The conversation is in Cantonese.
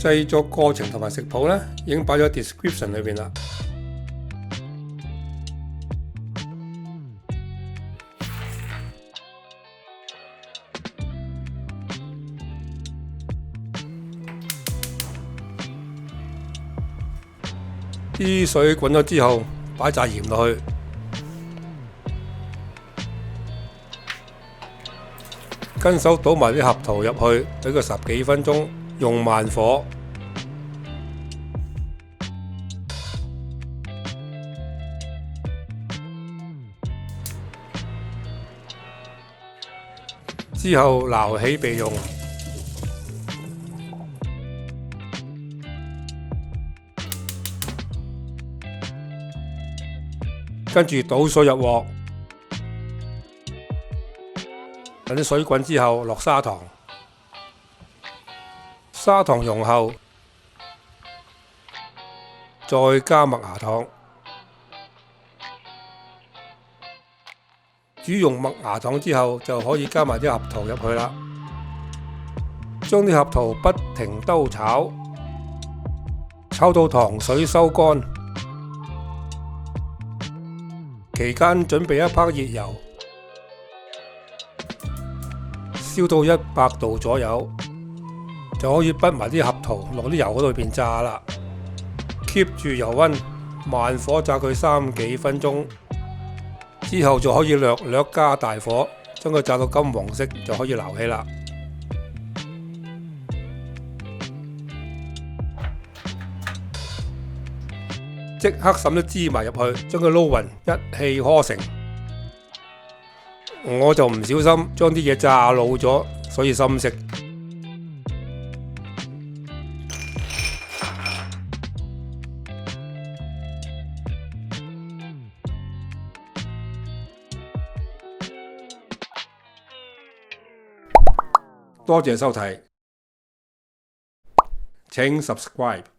製作過程同埋食譜呢，已經擺咗 description 裏邊啦。啲水滾咗之後，擺紮鹽落去，跟手倒埋啲合桃入去，俾佢10幾分鐘，用慢火。之後撈起備用。跟住倒水入鑊，等啲水滾之後落砂糖，砂糖溶後再加麥芽糖，煮溶麥芽糖之後就可以加埋啲合桃入去啦，將啲合桃不停兜炒，炒到糖水收乾。期間準備一烹熱油，燒到100度左右，就可以滗埋啲合桃落啲油嗰度邊炸啦。keep 住油溫，慢火炸佢3幾分鐘，之後就可以略略加大火，將佢炸到金黃色就可以撈起啦。即刻滲啲芝麻入去，將佢撈勻，一氣呵成。我就唔小心將啲嘢炸老咗，所以深色。多謝收睇，請 subscribe。